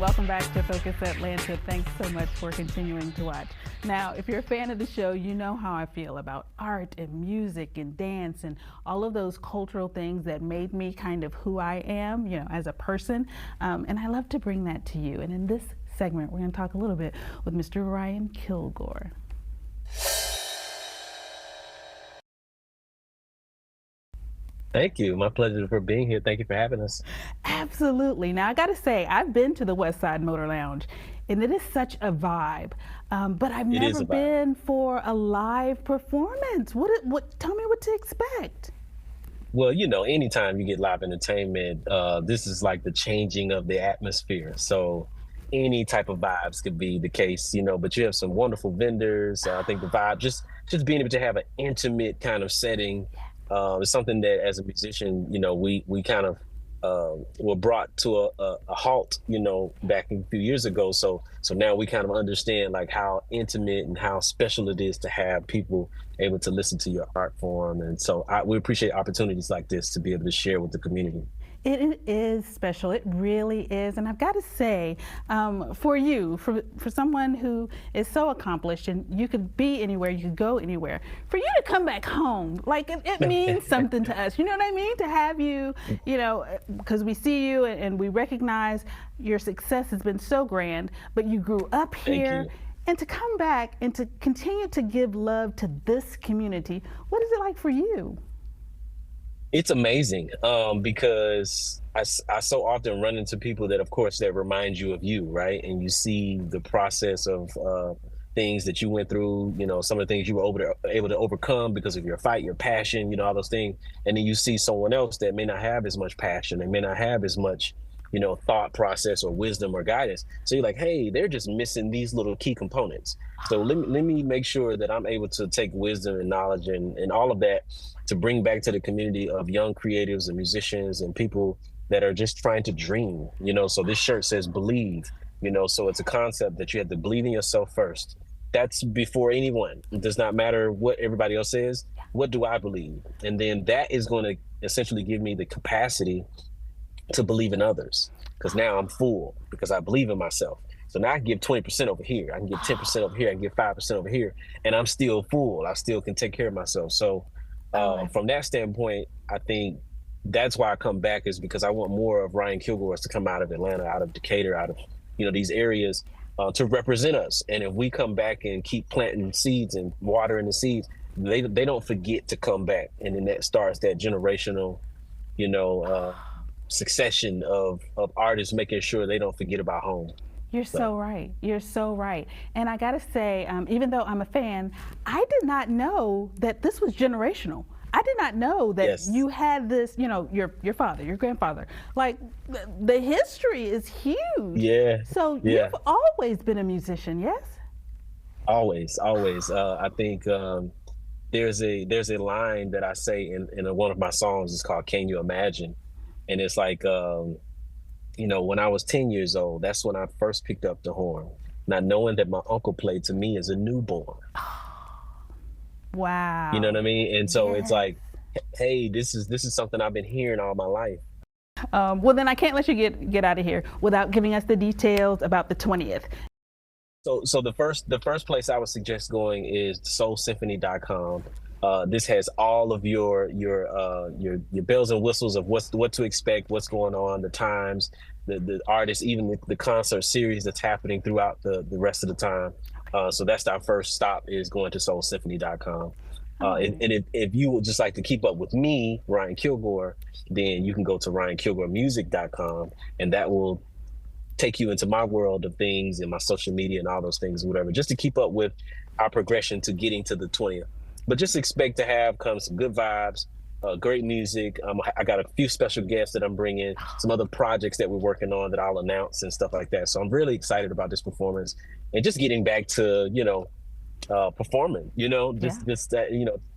welcome back to Focus Atlanta. Thanks so much for continuing to watch. Now, if you're a fan of the show, you know how I feel about art and music and dance and all of those cultural things that made me kind of who I am, as a person. And I love to bring that to you. And in this segment, we're going to talk a little bit with Mr. Ryan Kilgore. Thank you. My pleasure for being here. Thank you for having us. Absolutely. Now, I got to say, I've been to the West Side Motor Lounge, and it is such a vibe. But I've never been for a live performance. Tell me what to expect. Well, anytime you get live entertainment, this is like the changing of the atmosphere. So any type of vibes could be the case, but you have some wonderful vendors. I think the vibe, just being able to have an intimate kind of setting, is something that as a musician, we kind of were brought to a halt, back a few years ago. So now we kind of understand like how intimate and how special it is to have people able to listen to your art form. And so we appreciate opportunities like this to be able to share with the community. It is special. It really is. And I've got to say, for someone who is so accomplished, and you could be anywhere, you could go anywhere, for you to come back home, like it means something to us. You know what I mean? To have you, because we see you and we recognize your success has been so grand, but you grew up here. And to come back and to continue to give love to this community, what is it like for you? It's amazing because I so often run into people that, of course, that remind you of you, right? And you see the process of things that you went through, some of the things you were able to overcome because of your fight, your passion, all those things. And then you see someone else that may not have as much passion, they may not have as much, thought process or wisdom or guidance. So you're like, hey, they're just missing these little key components. So let me make sure that I'm able to take wisdom and knowledge and all of that to bring back to the community of young creatives and musicians and people that are just trying to dream, so this shirt says believe, so it's a concept that you have to believe in yourself first. That's before anyone. It does not matter what everybody else says. What do I believe? And then that is going to essentially give me the capacity to believe in others, because now I'm full because I believe in myself. So now I can give 20% over here. I can give 10% over here. I can give 5% over here, and I'm still full. I still can take care of myself. So from that standpoint, I think that's why I come back, is because I want more of Ryan Kilgore to come out of Atlanta, out of Decatur, out of these areas to represent us. And if we come back and keep planting seeds and watering the seeds, they don't forget to come back. And then that starts that generational, succession of artists making sure they don't forget about home. You're so right. You're so right. And I got to say, even though I'm a fan, I did not know that this was generational. I did not know that you had this, your father, your grandfather, like the history is huge. Yeah. So you've always been a musician, yes? Always. I think there's a line that I say in one of my songs. It's called "Can You Imagine?" And it's like, when I was 10 years old, that's when I first picked up the horn, not knowing that my uncle played to me as a newborn. Wow. You know what I mean? And so it's like, hey, this is something I've been hearing all my life. Well, then I can't let you get out of here without giving us the details about the 20th. So the first place I would suggest going is soulsymphony.com. This has all of your bells and whistles of what to expect, what's going on, the times, the artists, even the concert series that's happening throughout the rest of the time. So that's our first stop, is going to soulsymphony.com. And if you would just like to keep up with me, Ryan Kilgore, then you can go to ryankilgoremusic.com, and that will take you into my world of things and my social media and all those things, whatever, just to keep up with our progression to getting to the 20th. But just expect to have some good vibes, great music. I got a few special guests that I'm bringing, some other projects that we're working on that I'll announce and stuff like that. So I'm really excited about this performance and just getting back to, performing,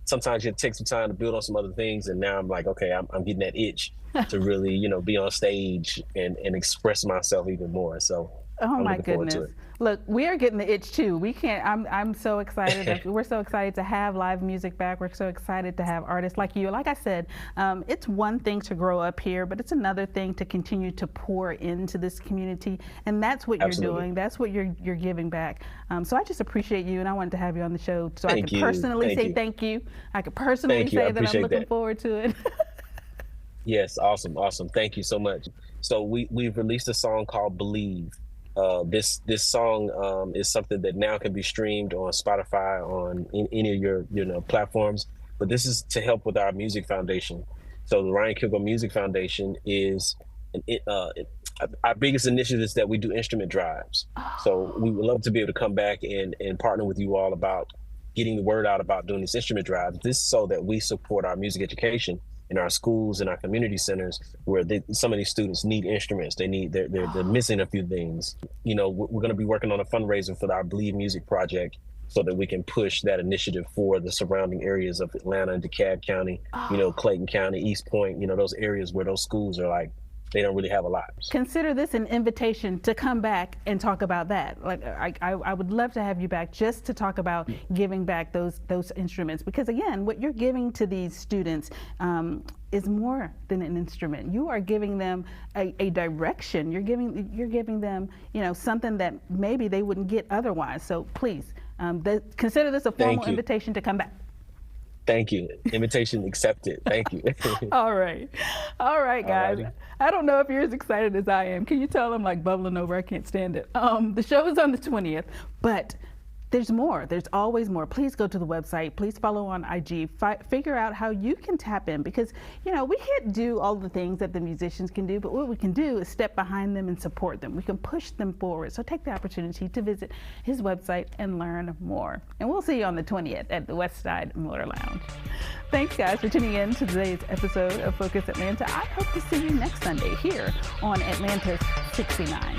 sometimes it takes some time to build on some other things. And now I'm like, okay, I'm getting that itch to really, be on stage and express myself even more. So Oh I'm my looking forward to goodness. it. Look, we are getting the itch too. We can't, I'm so excited. We're so excited to have live music back. We're so excited to have artists like you. Like I said, it's one thing to grow up here, but it's another thing to continue to pour into this community. And that's what Absolutely. you're doing. That's what you're giving back. So I just appreciate you, and I wanted to have you on the show so I Thank could you. personally Thank say you. thank you. I could personally Thank you. I say that I'm appreciate looking that. forward to it. Yes, awesome, awesome. Thank you so much. So we've released a song called "Believe." This song is something that now can be streamed on Spotify, on any of your platforms. But this is to help with our music foundation. So the Ryan Kilgore Music Foundation is our biggest initiative is that we do instrument drives. So we would love to be able to come back and partner with you all about getting the word out about doing these instrument drives. This is so that we support our music education in our schools and our community centers where some of these students need instruments. They're missing a few things. You know, we're going to be working on a fundraiser for our Believe Music project so that we can push that initiative for the surrounding areas of Atlanta and DeKalb County, you know, Clayton County, East Point, you know, those areas where those schools are like, they don't really have a lot. Consider this an invitation to come back and talk about that. Like I would love to have you back just to talk about giving back those instruments, because again, what you're giving to these students is more than an instrument. You are giving them a direction. You're giving them, you know, something that maybe they wouldn't get otherwise. So please consider this a formal invitation to come back. Thank you. Invitation accepted. Thank you. All right, guys. Alrighty. I don't know if you're as excited as I am. Can you tell I'm like bubbling over? I can't stand it. The show is on the 20th, but there's more. There's always more. Please go to the website. Please follow on IG. Figure out how you can tap in, because, you know, we can't do all the things that the musicians can do, but what we can do is step behind them and support them. We can push them forward. So take the opportunity to visit his website and learn more. And we'll see you on the 20th at the Westside Motor Lounge. Thanks, guys, for tuning in to today's episode of Focus Atlanta. I hope to see you next Sunday here on Atlantis 69.